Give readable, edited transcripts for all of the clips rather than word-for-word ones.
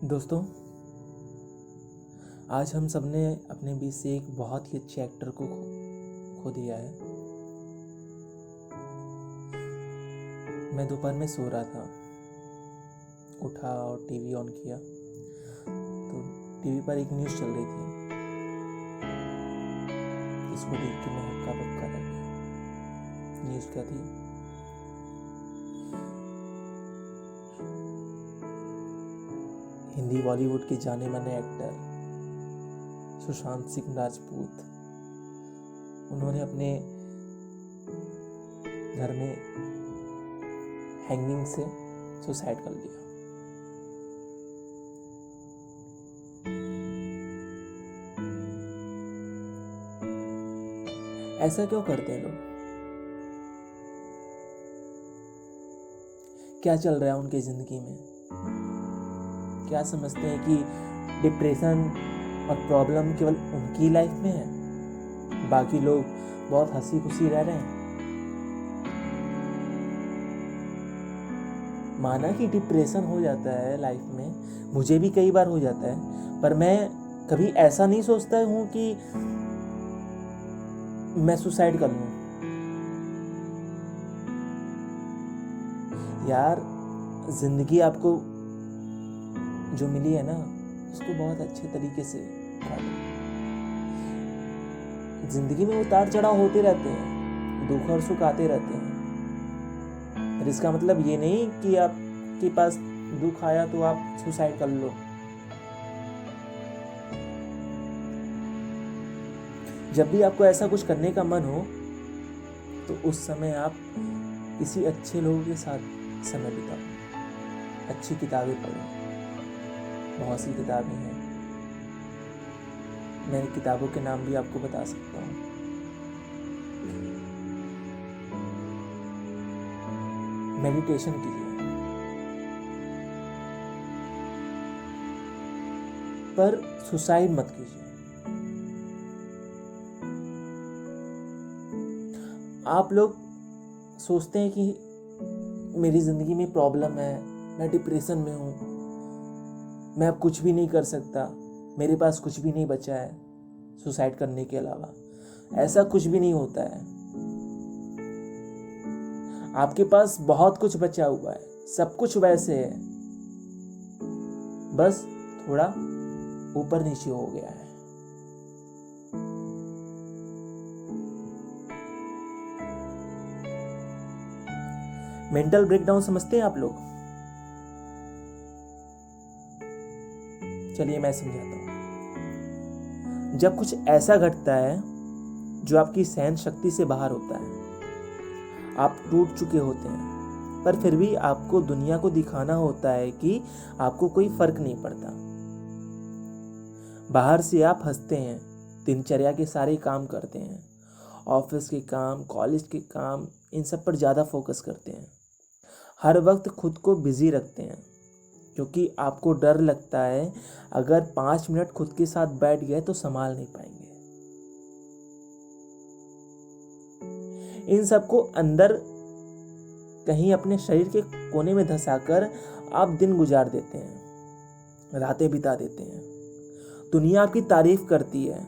दोस्तों, आज हम सब ने अपने बीच से एक बहुत ही अच्छे एक्टर को खो दिया है। मैं दोपहर में सो रहा था, उठा और टीवी ऑन किया तो टीवी पर एक न्यूज़ चल रही थी। इसको देख के मैं हक्का बक्का रह गया। न्यूज़ क्या थी? हिंदी बॉलीवुड के जाने माने एक्टर सुशांत सिंह राजपूत, उन्होंने अपने घर में हैंगिंग से सुसाइड कर लिया। ऐसा क्यों करते हैं लोग? क्या चल रहा है उनकी जिंदगी में? क्या समझते हैं कि डिप्रेशन और प्रॉब्लम केवल उनकी लाइफ में है, बाकी लोग बहुत हंसी खुशी रह रहे हैं? माना कि डिप्रेशन हो जाता है लाइफ में, मुझे भी कई बार हो जाता है, पर मैं कभी ऐसा नहीं सोचता हूं कि मैं सुसाइड कर लूं। यार, जिंदगी आपको जो मिली है ना, उसको बहुत अच्छे तरीके से काटो। जिंदगी में उतार चढ़ाव होते रहते हैं, दुख और सुख आते रहते हैं, पर इसका मतलब ये नहीं कि आपके पास दुख आया तो आप सुसाइड कर लो। जब भी आपको ऐसा कुछ करने का मन हो तो उस समय आप किसी अच्छे लोगों के साथ समय बिताओ, अच्छी किताबें पढ़ो। बहुत सी किताबें हैं, मैं किताबों के नाम भी आपको बता सकता हूँ। मेडिटेशन कीजिए, पर सुसाइड मत कीजिए। आप लोग सोचते हैं कि मेरी जिंदगी में प्रॉब्लम है, मैं डिप्रेशन में हूँ, मैं अब कुछ भी नहीं कर सकता, मेरे पास कुछ भी नहीं बचा है सुसाइड करने के अलावा। ऐसा कुछ भी नहीं होता है। आपके पास बहुत कुछ बचा हुआ है, सब कुछ वैसे है, बस थोड़ा ऊपर नीचे हो गया है। मेंटल ब्रेकडाउन समझते हैं आप लोग? चलिए मैं समझाता हूं। जब कुछ ऐसा घटता है जो आपकी सहन शक्ति से बाहर होता है, आप टूट चुके होते हैं, पर फिर भी आपको दुनिया को दिखाना होता है कि आपको कोई फर्क नहीं पड़ता। बाहर से आप हंसते हैं, दिनचर्या के सारे काम करते हैं, ऑफिस के काम, कॉलेज के काम, इन सब पर ज़्यादा फोकस करते हैं। हर वक्त खुद को बिजी रखते हैं, क्योंकि आपको डर लगता है अगर 5 मिनट खुद के साथ बैठ गए तो संभाल नहीं पाएंगे। इन सबको अंदर कहीं अपने शरीर के कोने में धंसाकर आप दिन गुजार देते हैं, रातें बिता देते हैं। दुनिया आपकी तारीफ करती है,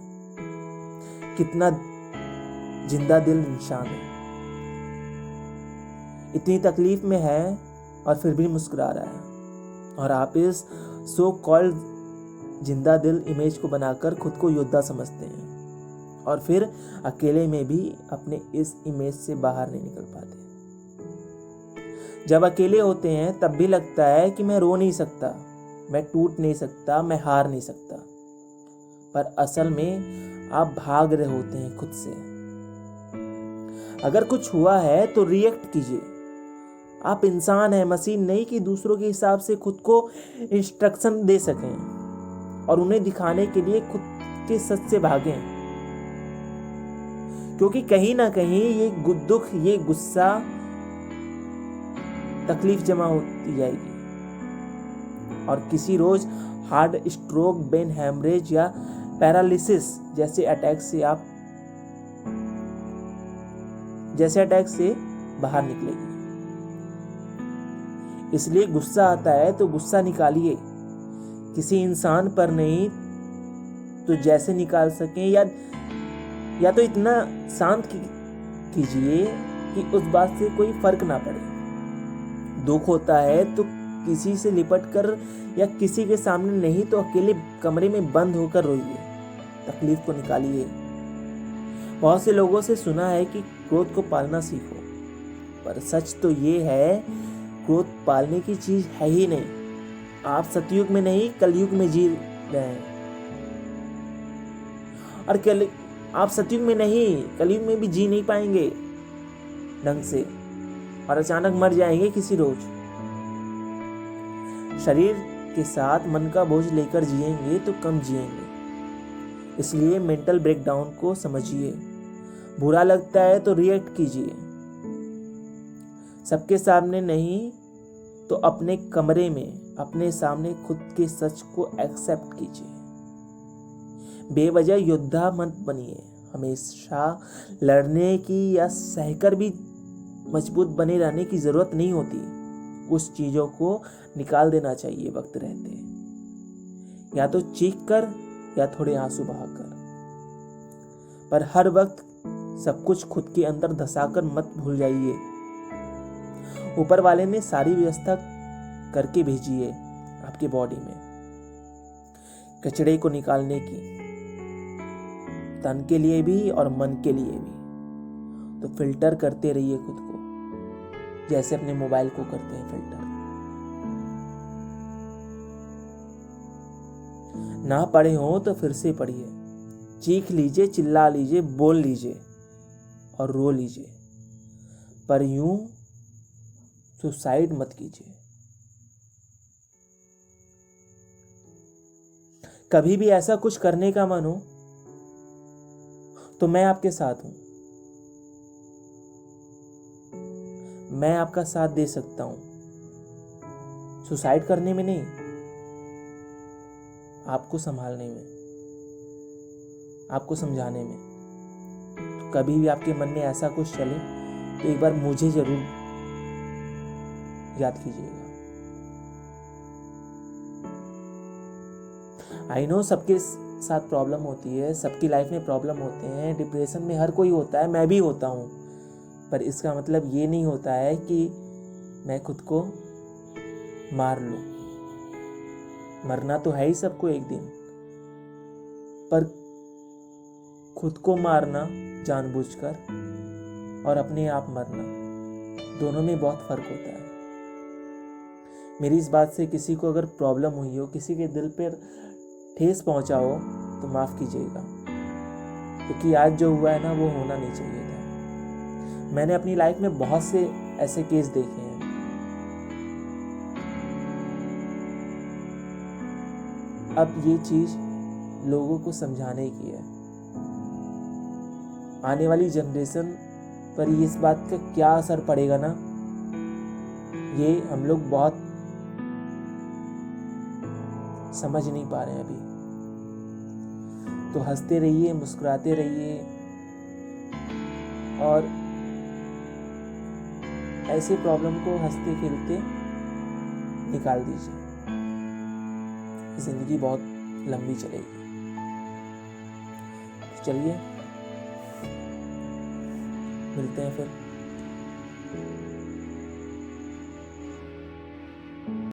कितना जिंदा दिल इंसान है, इतनी तकलीफ में है और फिर भी मुस्कुरा रहा है। और आप इस सो कॉल्ड जिंदा दिल इमेज को बनाकर खुद को योद्धा समझते हैं, और फिर अकेले में भी अपने इस इमेज से बाहर नहीं निकल पाते। जब अकेले होते हैं तब भी लगता है कि मैं रो नहीं सकता, मैं टूट नहीं सकता, मैं हार नहीं सकता, पर असल में आप भाग रहे होते हैं खुद से। अगर कुछ हुआ है तो रिएक्ट कीजिए। आप इंसान हैं, मशीन नहीं कि दूसरों के हिसाब से खुद को इंस्ट्रक्शन दे सकें और उन्हें दिखाने के लिए खुद के सच से भागें, क्योंकि कहीं ना कहीं ये दुख, ये गुस्सा, तकलीफ जमा होती जाएगी और किसी रोज हार्ट स्ट्रोक, ब्रेन हैमरेज या पैरालिसिस जैसे अटैक से बाहर निकलेगी। इसलिए गुस्सा आता है तो गुस्सा निकालिए, किसी इंसान पर नहीं तो जैसे निकाल सकें, या तो इतना शांत कीजिए कि उस बात से कोई फर्क ना पड़े। दुख होता है तो किसी से लिपट कर या किसी के सामने नहीं तो अकेले कमरे में बंद होकर रोइए, तकलीफ को निकालिए। बहुत से लोगों से सुना है कि क्रोध को पालना सीखो, पर सच तो ये है क्रोध पालने की चीज है ही नहीं। आप सतयुग में नहीं कलयुग में जी रहे हैं, और आप सतयुग में नहीं कलयुग में भी जी नहीं पाएंगे ढंग से, और अचानक मर जाएंगे किसी रोज। शरीर के साथ मन का बोझ लेकर जिएंगे तो कम जिएंगे। इसलिए मेंटल ब्रेकडाउन को समझिए। बुरा लगता है तो रिएक्ट कीजिए, सबके सामने नहीं तो अपने कमरे में अपने सामने खुद के सच को एक्सेप्ट कीजिए। बेवजह योद्धा मत बनिए। हमेशा लड़ने की या सहकर भी मजबूत बने रहने की जरूरत नहीं होती। कुछ चीजों को निकाल देना चाहिए वक्त रहते, या तो चीख कर या थोड़े आंसू बहाकर। पर हर वक्त सब कुछ खुद के अंदर धसाकर मत भूल जाइए। ऊपर वाले ने सारी व्यवस्था करके भेजी है आपकी बॉडी में कचड़े को निकालने की, तन के लिए भी और मन के लिए भी। तो फिल्टर करते रहिए खुद को, जैसे अपने मोबाइल को करते हैं फिल्टर। ना पढ़े हो तो फिर से पढ़िए, चीख लीजिए, चिल्ला लीजिए, बोल लीजिए और रो लीजिए, पर यूं सुसाइड मत कीजिए। कभी भी ऐसा कुछ करने का मन हो तो मैं आपके साथ हूं, मैं आपका साथ दे सकता हूं। सुसाइड करने में नहीं, आपको संभालने में, आपको समझाने में। तो कभी भी आपके मन में ऐसा कुछ चले तो एक बार मुझे जरूर याद कीजिएगा। आई नो सबके साथ प्रॉब्लम होती है, सबकी लाइफ में प्रॉब्लम होते हैं, डिप्रेशन में हर कोई होता है, मैं भी होता हूँ। पर इसका मतलब ये नहीं होता है कि मैं खुद को मार लूं। मरना तो है ही सबको एक दिन, पर खुद को मारना जानबूझकर और अपने आप मरना, दोनों में बहुत फर्क होता है। मेरी इस बात से किसी को अगर प्रॉब्लम हुई हो, किसी के दिल पर ठेस पहुंचा हो तो माफ कीजिएगा, क्योंकि आज जो हुआ है ना वो होना नहीं चाहिए था। मैंने अपनी लाइफ में बहुत से ऐसे केस देखे हैं। अब ये चीज लोगों को समझाने की है। आने वाली जनरेशन पर ये इस बात का क्या असर पड़ेगा ना, ये हम लोग बहुत समझ नहीं पा रहे हैं अभी। तो हंसते रहिए, मुस्कुराते रहिए और ऐसे प्रॉब्लम को हंसते खेलते निकाल दीजिए। जिंदगी बहुत लंबी चलेगी। चलिए मिलते हैं फिर।